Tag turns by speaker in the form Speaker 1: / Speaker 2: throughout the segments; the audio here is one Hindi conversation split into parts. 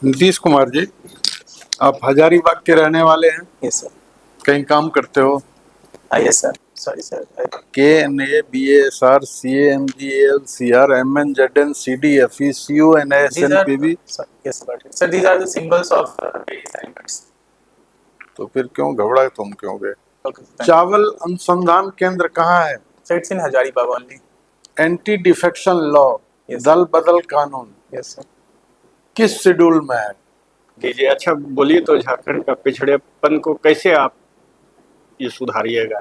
Speaker 1: नीतीश कुमार जी, आप हजारीबाग के रहने वाले हैं?
Speaker 2: Yes sir.
Speaker 1: कहीं काम करते हो?
Speaker 2: Yes sir. Sorry sir. These are
Speaker 1: KNA, BASR, CAMGL, CRMN, ZN, CDFE, CUNASNPB।
Speaker 2: yes got it. Sir, these are the symbols of various elements.
Speaker 1: तो फिर क्यों घबरा तुम क्यों गए?
Speaker 2: Okay. Thank you.
Speaker 1: चावल अनुसंधान केंद्र कहाँ है?
Speaker 2: So it's in Hazaribagh only.
Speaker 1: Anti defection law,
Speaker 2: Yes, sir.
Speaker 1: दल बदल कानून
Speaker 2: Yes sir.
Speaker 1: किस शेड्यूल में है?
Speaker 3: दीजिए। अच्छा बोलिए, तो झारखंड का पिछड़ेपन को कैसे आप ये सुधारिएगा?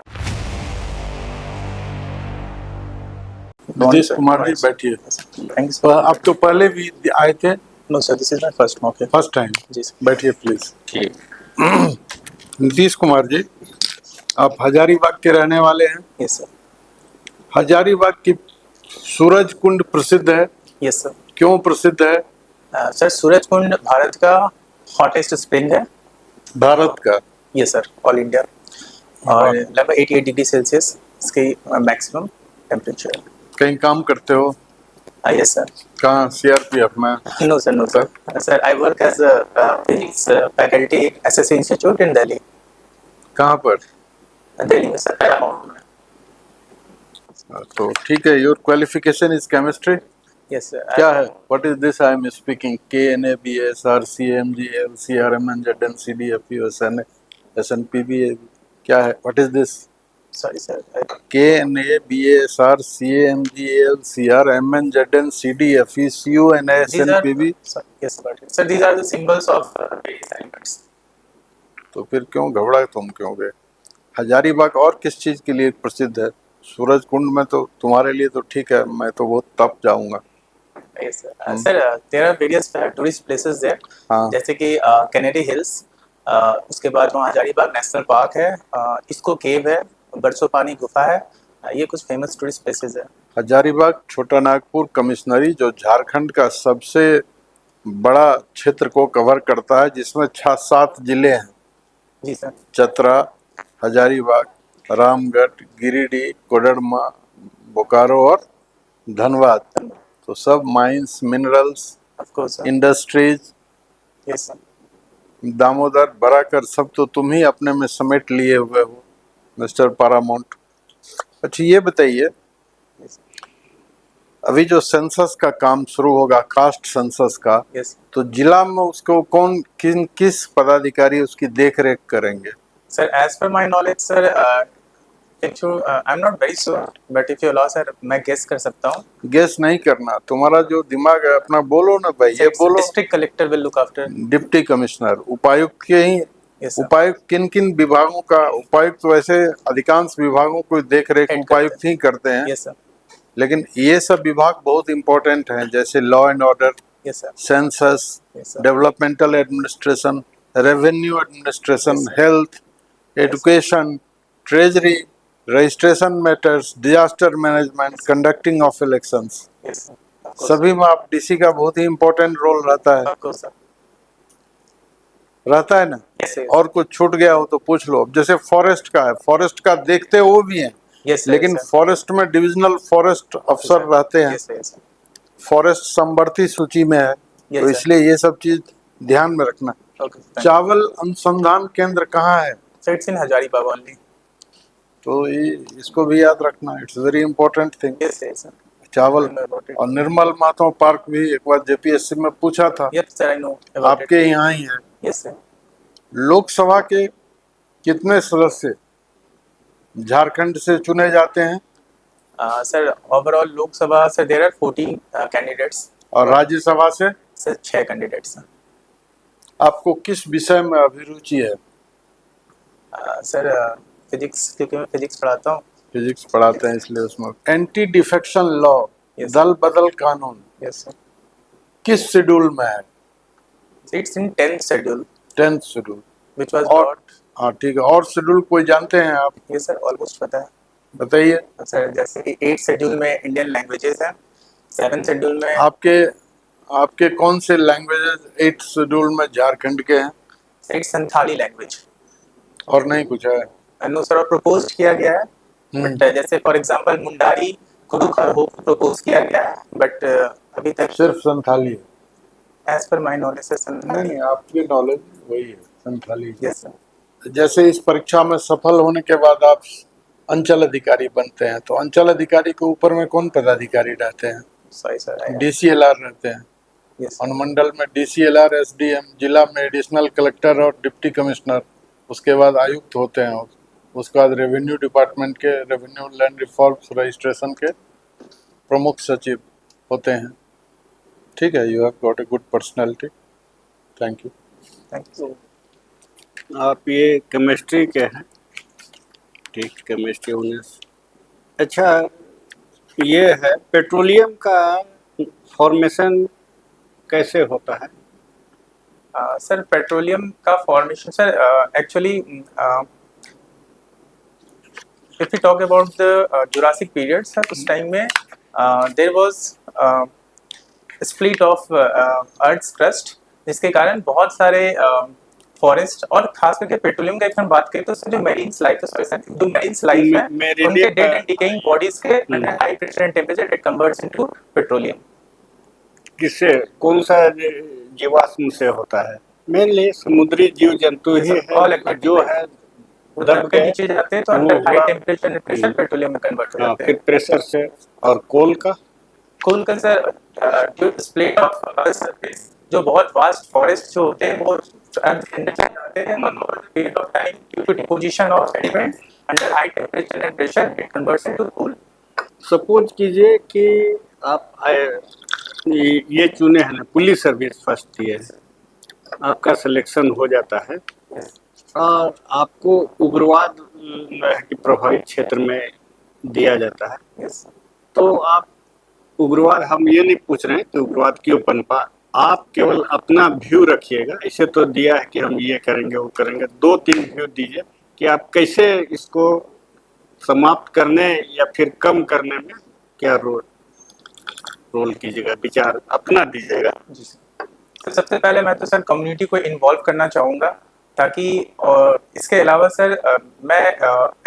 Speaker 1: नीतीश कुमार जी बैठिए।
Speaker 2: Thank you sir.
Speaker 1: आप तो पहले भी आए थे?
Speaker 2: No sir, this is my first मौके.
Speaker 1: First time?
Speaker 2: जी सर.
Speaker 1: बैठिए प्लीज।
Speaker 3: ठीक।
Speaker 1: नीतीश कुमार जी, आप हजारीबाग के रहने वाले हैं?
Speaker 2: Yes sir.
Speaker 1: हजारीबाग की सूरज कुंड प्रसिद्ध है?
Speaker 2: Yes sir.
Speaker 1: क्यों प्रसिद्ध है?
Speaker 2: सर सूरज कुंड भारत का हॉटेस्ट स्प्रिंग है.
Speaker 1: भारत का?
Speaker 2: Yes sir, all India. और लगभग 88 डिग्री सेल्सियस इसकी मैक्सिमम टेम्परेचर.
Speaker 1: कहीं काम करते हो?
Speaker 2: Yes sir.
Speaker 1: कहाँ? सीआरपीएफ में?
Speaker 2: No sir, no sir. Sir, I work as a physics faculty at SSC Institute in Delhi.
Speaker 1: कहाँ पर?
Speaker 2: दिल्ली में सर Paramount में.
Speaker 1: तो ठीक है। Your qualification is chemistry?
Speaker 2: Yes sir.
Speaker 1: क्या है? What is this I am speaking? KNA, BASR, CMGL, CRMN, ZN, CDFE, SNPB, क्या है? What is this?
Speaker 2: Sorry sir.
Speaker 1: KNA, BASR, CMGL, CRMN, ZN, CDFE, CUNASNPB।
Speaker 2: Yes got it. Sir, these are the symbols of various elements.
Speaker 1: तो फिर क्यों घबरा तुम क्यों गए? हजारीबाग और किस चीज के लिए प्रसिद्ध है? सूरज कुंड में तो तुम्हारे लिए तो ठीक है, मैं तो बहुत तप जाऊंगा।
Speaker 2: Yes sir. Sir, there are various tourist places there.
Speaker 1: हाँ।
Speaker 2: जैसे कि कैनेडी हिल्स, उसके बाद वहाँ हजारीबाग नेशनल पार्क है, इसको केव है, बरसो पानी गुफा है. ये कुछ फेमस टूरिस्ट प्लेसेस है.
Speaker 1: हजारीबाग छोटा नागपुर कमिश्नरी जो झारखंड का सबसे बड़ा क्षेत्र को कवर करता है, जिसमें 6-7 जिले हैं।
Speaker 2: जी सर.
Speaker 1: चतरा, हजारीबाग, रामगढ़, गिरिडीह, कोडरमा, बोकारो और धनबाद। तो सब mines, minerals,
Speaker 2: Of course sir.
Speaker 1: Industries,
Speaker 2: Yes sir.
Speaker 1: Damodar, Barakar, सब तो तुम ही अपने में समेट लिए हुए हो मिस्टर पारामाउंट। अच्छा ये बताइए, अभी जो सेंसस का काम शुरू होगा, कास्ट सेंसस का,
Speaker 2: Yes.
Speaker 1: तो जिला में उसको कौन किस पदाधिकारी उसकी देख रेख करेंगे?
Speaker 2: Sir, as per my knowledge sir, if you I'm not very sure, but if you allow sir, मैं guess कर सकता हूँ.
Speaker 1: गेस नहीं करना, तुम्हारा जो दिमाग है अपना बोलो ना भाई। ये बोलो।
Speaker 2: District collector will look after.
Speaker 1: Deputy commissioner, उपायुक्त के ही।
Speaker 2: Yes sir.
Speaker 1: उपायुक्त किन किन विभागों का? उपायुक्त वैसे अधिकांश विभागों को देख रेख
Speaker 2: Head
Speaker 1: उपायुक्त ही करते हैं।
Speaker 2: Yes sir.
Speaker 1: लेकिन ये सब विभाग बहुत इंपॉर्टेंट हैं, जैसे law and order,
Speaker 2: Yes sir.
Speaker 1: Census,
Speaker 2: Yes sir.
Speaker 1: Developmental administration, revenue administration,
Speaker 2: Yes, sir.
Speaker 1: Health, education, treasury, registration matters, disaster management, conducting of elections,
Speaker 2: Yes sir. Of course.
Speaker 1: सभी में आप डीसी का बहुत ही इंपॉर्टेंट रोल रहता है।
Speaker 2: Of course sir.
Speaker 1: रहता है ना?
Speaker 2: Yes sir.
Speaker 1: और कुछ छूट गया हो तो पूछ लो। अब जैसे फॉरेस्ट का है, फॉरेस्ट का देखते वो भी हैं,
Speaker 2: Yes sir.
Speaker 1: लेकिन
Speaker 2: Yes, sir.
Speaker 1: फॉरेस्ट में डिविजनल फॉरेस्ट अफसर रहते हैं।
Speaker 2: Yes sir. Yes sir.
Speaker 1: Forest समवर्ती सूची में है,
Speaker 2: Yes,
Speaker 1: तो
Speaker 2: sir.
Speaker 1: इसलिए ये सब चीज ध्यान में रखना।
Speaker 2: Okay. Thank you.
Speaker 1: चावल अनुसंधान केंद्र कहाँ है?
Speaker 2: So it's in Hazaribagh only.
Speaker 1: तो ये इसको भी याद रखना, it's very important thing.
Speaker 2: Yes sir. Yes sir.
Speaker 1: चावल।
Speaker 2: I know about it.
Speaker 1: और निर्मल माधव पार्क भी एक बार जेपीएससी में पूछा था,
Speaker 2: Yes sir, I know about
Speaker 1: आपके
Speaker 2: it.
Speaker 1: यहाँ ही है।
Speaker 2: Yes sir.
Speaker 1: लोकसभा के कितने सदस्य झारखंड से चुने जाते हैं?
Speaker 2: Sir, overall Lok Sabha sir there are 14 candidates.
Speaker 1: और राज्यसभा से?
Speaker 2: Sir 6 candidates.
Speaker 1: आपको किस विषय में अभिरुचि है?
Speaker 2: Sir फिजिक्स, क्योंकि मैं फिजिक्स पढ़ाता हूँ.
Speaker 1: फिजिक्स पढ़ाते हैं इसलिए उसमें। एंटी डिफेक्शन लॉ,
Speaker 2: Yes,
Speaker 1: दल बदल कानून
Speaker 2: Yes sir.
Speaker 1: किस शेड्यूल में है?
Speaker 2: It's in 10th schedule
Speaker 1: 10th schedule.
Speaker 2: which was
Speaker 1: और
Speaker 2: brought.
Speaker 1: हाँ ठीक है। और शेड्यूल कोई जानते हैं आप?
Speaker 2: Yes sir, almost पता है.
Speaker 1: बताइए।
Speaker 2: सर जैसे कि 8th शेड्यूल में इंडियन लैंग्वेजेस हैं, 7th शेड्यूल में
Speaker 1: आपके कौन से लैंग्वेजेस 8th शेड्यूल में झारखंड के हैं?
Speaker 2: it's Santhali language.
Speaker 1: और नहीं कुछ है?
Speaker 2: नो सर, प्रपोज किया गया है, बट जैसे फॉर एग्जांपल मुंडारी, कुडुख और होप प्रपोज किया गया है, बट अभी तक
Speaker 1: सिर्फ संथाली है?
Speaker 2: As per my knowledge sir
Speaker 1: नहीं, आपकी नॉलेज वही है, संथाली।
Speaker 2: Yes sir.
Speaker 1: जैसे इस परीक्षा में सफल होने के बाद आप अंचल अधिकारी बनते हैं, तो अंचल अधिकारी के ऊपर में कौन पदाधिकारी रहते हैं?
Speaker 2: Sorry sir.
Speaker 1: डीसीएलआर रहते हैं।
Speaker 2: यस
Speaker 1: अनुमंडल में डीसीएलआर, एसडीएम, जिला में एडिशनल कलेक्टर और डिप्टी कमिश्नर, उसके बाद आयुक्त होते हैं, उसके बाद रेवेन्यू डिपार्टमेंट के रेवेन्यू लैंड रिफॉर्म्स रजिस्ट्रेशन के प्रमुख सचिव होते हैं। ठीक है, you have got a good personality, thank you.
Speaker 2: Thank you.
Speaker 3: आप ये केमिस्ट्री के हैं, ठीक, केमिस्ट्री ऑनर्स। अच्छा, ये है पेट्रोलियम का फॉर्मेशन कैसे होता है?
Speaker 2: सर पेट्रोलियम का formation sir actually if you talk about the Jurassic period sir, उस टाइम में there was split of earth crust, जिसके कारण बहुत सारे फॉरेस्ट और खास करके पेट्रोलियम का एक हम बात करें तो जो मेरीन्स लाइफ है, जो मेरीन्स लाइफ है उनके डेड एंड डिकेइंग बॉडीज के under high pressure and temperature it converts into petroleum.
Speaker 3: किससे, कौन सा जीवाश्म से होता है? मेनली समुद्री जीव जंतु ही है जो है
Speaker 2: दब के नीचे जाते हैं तो under high temperature and pressure petroleum में कन्वर्ट हो जाते हैं।
Speaker 3: फिर प्रेशर से। और कोल का
Speaker 2: सर जो स्प्लिट ऑफ अर्थ सरफेस, जो बहुत वास्ट फॉरेस्ट जो होते हैं वो अर्थ के अंदर चले जाते हैं और over the period of time due to deposition of sediment under high temperature and pressure it converts into coal.
Speaker 3: Suppose कीजिए कि आप ये चुने हैं ना, पुलिस सर्विस फर्स्ट ईयर, आपका सिलेक्शन हो जाता है और आपको उग्रवाद के प्रभावित क्षेत्र में दिया जाता है, तो आप उग्रवाद, हम ये नहीं पूछ रहे हैं कि उग्रवाद क्यों पनपा, आप केवल अपना व्यू रखिएगा। इसे तो दिया है कि हम ये करेंगे वो करेंगे, 2-3 व्यू दीजिए कि आप कैसे इसको समाप्त करने या फिर कम करने में क्या रोल कीजिएगा, विचार अपना दीजिएगा।
Speaker 2: तो सबसे पहले मैं तो सर कम्युनिटी को इन्वॉल्व करना चाहूँगा, ताकि और इसके अलावा सर मैं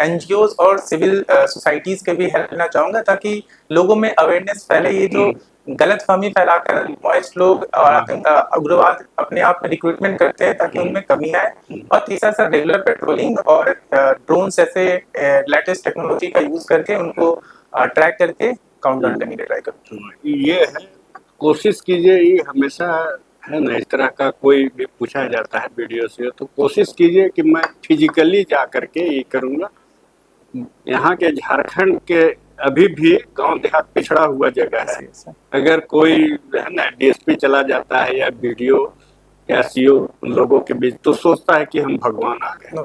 Speaker 2: एनजीओज और सिविल सोसाइटीज़ के भी हेल्प लेना चाहूँगा, ताकि लोगों में अवेयरनेस फैले। ये जो गलतफहमी फैलाकर मॉइस्ट लोग और उग्रवाद अपने आप में रिक्रूटमेंट करते हैं ताकि उनमें कमी आए। और तीसरा सर रेगुलर पेट्रोलिंग और ड्रोन्स जैसे लेटेस्ट टेक्नोलॉजी का यूज़ करके उनको ट्रैक करके काउंट डाउन करने की ट्राई करते।
Speaker 3: ये है, कोशिश कीजिए, ये हमेशा है ना, इस तरह का कोई भी पूछा जाता है वीडियो से, तो कोशिश कीजिए कि मैं फिजिकली जा करके ये करूँगा। यहाँ के झारखंड के अभी भी गांव देहात पिछड़ा हुआ जगह है, अगर कोई है ना डीएसपी चला जाता है या वीडियो या सीओ उन लोगों के बीच, तो सोचता है कि हम भगवान आ गए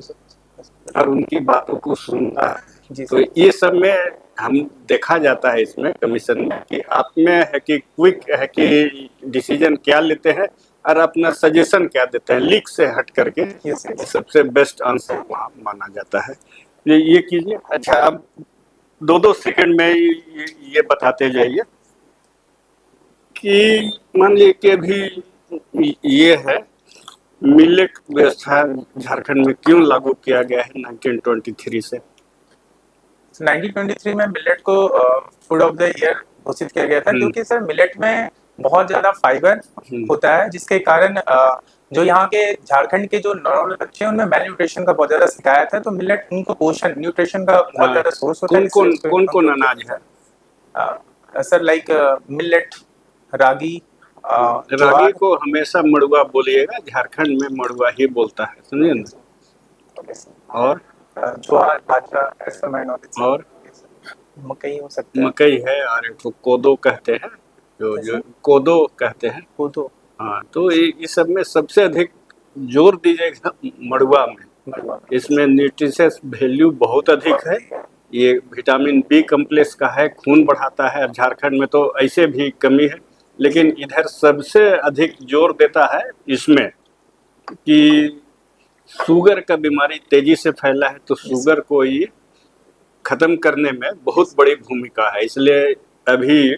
Speaker 3: और उनकी बातों को सुनता है। तो ये सब में हम देखा जाता है इसमें कमीशन में कि आप में है कि क्विक है कि डिसीजन क्या लेते हैं और अपना सजेशन क्या देते हैं, लीक से हट करके सबसे बेस्ट आंसर वहाँ माना जाता है। ये कीजिए। अच्छा, अब 2-2 सेकंड में ये बताते जाइए कि मान लीजिए कि अभी ये है मिलेट व्यवस्था झारखंड में क्यों लागू किया गया है 1923 से?
Speaker 2: 1923 में मिलेट को फूड ऑफ द ईयर घोषित किया गया था, क्योंकि सर मिलेट में बहुत ज्यादा फाइबर होता है, जिसके कारण जो यहाँ के झारखंड के जो नॉर्मल बच्चे हैं उनमें मेल न्यूट्रिशन का बहुत ज्यादा शिकायत है। तो मिलेट उनको पोषण न्यूट्रिशन का बहुत ज्यादा सोर्स होता है।
Speaker 3: कौन अनाज है
Speaker 2: सर? लाइक मिलेट, रागी
Speaker 3: को हमेशा मड़ुआ बोलिएगा, झारखंड में मड़ुआ ही बोलता है, समझे ना। और
Speaker 2: ज्वार, बाजरा, ऐसा मैं नॉलेज। और मकई हो सकता है,
Speaker 3: मकई है, और एक कोदो कहते हैं, जो कोदो कहते हैं,
Speaker 2: कोदो।
Speaker 3: हाँ, तो इस सब में सबसे अधिक जोर दीजिएगा मड़ुआ में। इसमें न्यूट्रिशियस वैल्यू बहुत अधिक है, ये विटामिन बी कम्प्लेक्स का है, खून बढ़ाता है। झारखंड में तो ऐसे भी कमी है, लेकिन इधर सबसे अधिक जोर देता है इसमें कि शुगर का बीमारी तेजी से फैला है, तो शुगर को ये खत्म करने में बहुत बड़ी भूमिका है। इसलिए अभी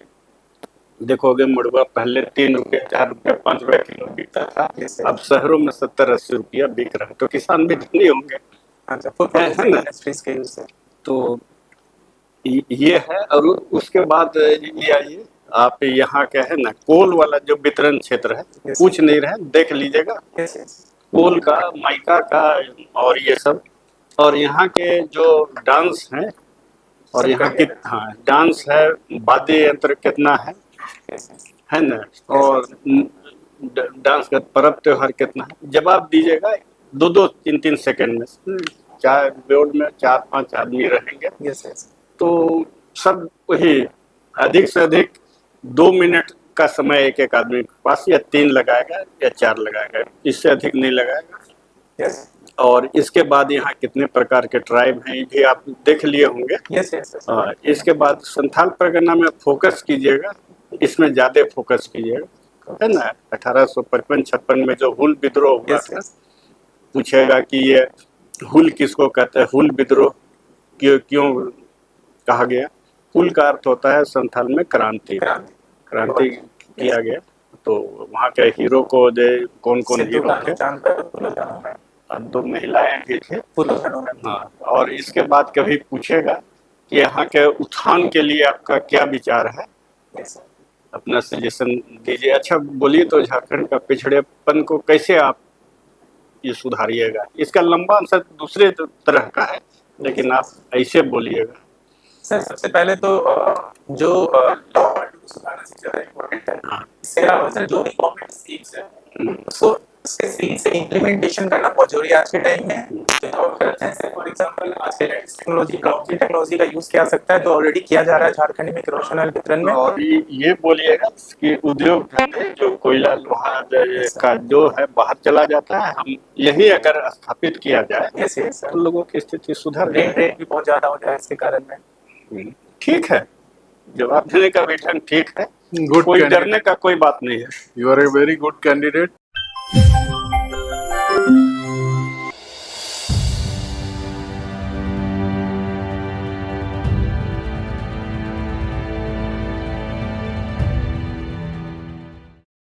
Speaker 3: देखोगे मड़ुआ पहले 3 रुपये, 4 रुपये, 5 रुपये किलो बिकता था, अब शहरों में 70-80 रुपया बिक रहा है, तो किसान भी धनी होंगे। तो ये है। और उसके बाद ये आइए आप यहाँ क्या है ना, कोल वाला जो वितरण क्षेत्र है,
Speaker 2: Yes.
Speaker 3: पूछ नहीं रहे, देख लीजिएगा,
Speaker 2: यस यस
Speaker 3: कोल का, माइका का और ये सब, और यहाँ के जो डांस है, और
Speaker 2: सब
Speaker 3: यहाँ
Speaker 2: कर
Speaker 3: की,
Speaker 2: लिया।
Speaker 3: हाँ डांस है, वाद्य यंत्र कितना है ना, और डांस का पर्व त्योहार कितना है, जवाब दीजिएगा 2-2, 3-3 सेकंड में। चार बोर्ड में 4-5 आदमी रहेंगे,
Speaker 2: यस यस
Speaker 3: तो सब वही अधिक से अधिक 2 मिनट का समय एक एक आदमी के पास, या 3 लगाएगा या 4 लगाएगा, इससे अधिक नहीं लगाएगा।
Speaker 2: यस
Speaker 3: और इसके बाद यहाँ कितने प्रकार के ट्राइब हैं ये भी आप देख लिए होंगे।
Speaker 2: यस यस
Speaker 3: इसके बाद संथाल परगना में फोकस कीजिएगा, इसमें ज्यादा फोकस कीजिएगा, है ना। 1855-56 में जो हुल विद्रोह हुआ
Speaker 2: यस
Speaker 3: था, पूछेगा कि ये हुल किसको कहते हैं, हुल विद्रोह क्यों कहा गया। हुल का अर्थ होता है संथाल में क्रांति, क्रांति किया गया। तो वहाँ के हीरो को जो कौन कौन हीरो थे, और 2 महिलाएं भी थे। हाँ, और इसके बाद कभी पूछेगा कि यहाँ के उत्थान के लिए आपका क्या विचार है, अपना सजेशन दीजिए। अच्छा बोलिए, तो झारखंड का पिछड़ेपन को कैसे आप ये सुधारिएगा। इसका लंबा आंसर दूसरे तरह का है, लेकिन आप ऐसे बोलिएगा।
Speaker 2: सर सबसे पहले तो जो सुधारना सबसे ज़्यादा इम्पोर्टेंट है। इसके अलावा सर जो भी गवर्नमेंट स्कीम्स है उसको उसके सही से इम्प्लीमेंटेशन करना बहुत जरूरी है आज के टाइम में। फॉर एग्जांपल आज के लेटेस्ट टेक्नोलॉजी, ब्लॉकचेन टेक्नोलॉजी का यूज किया सकता है, जो ऑलरेडी किया जा रहा है झारखंड में किरोसिन ऑयल वितरण में।
Speaker 3: और ये बोलिएगा कि उद्योग धंधे जो कोयला लोहा का जो है बाहर चला जाता है, हम यही अगर स्थापित किया जाए तो लोगों की स्थिति सुधर
Speaker 2: रेट भी बहुत ज्यादा हो जाए इसके कारण में।
Speaker 3: ठीक है, जवाब देने का भी ढंग ठीक है,
Speaker 1: Good
Speaker 3: कोई
Speaker 1: candidate.
Speaker 3: डरने का कोई बात नहीं है।
Speaker 1: You are a very good candidate.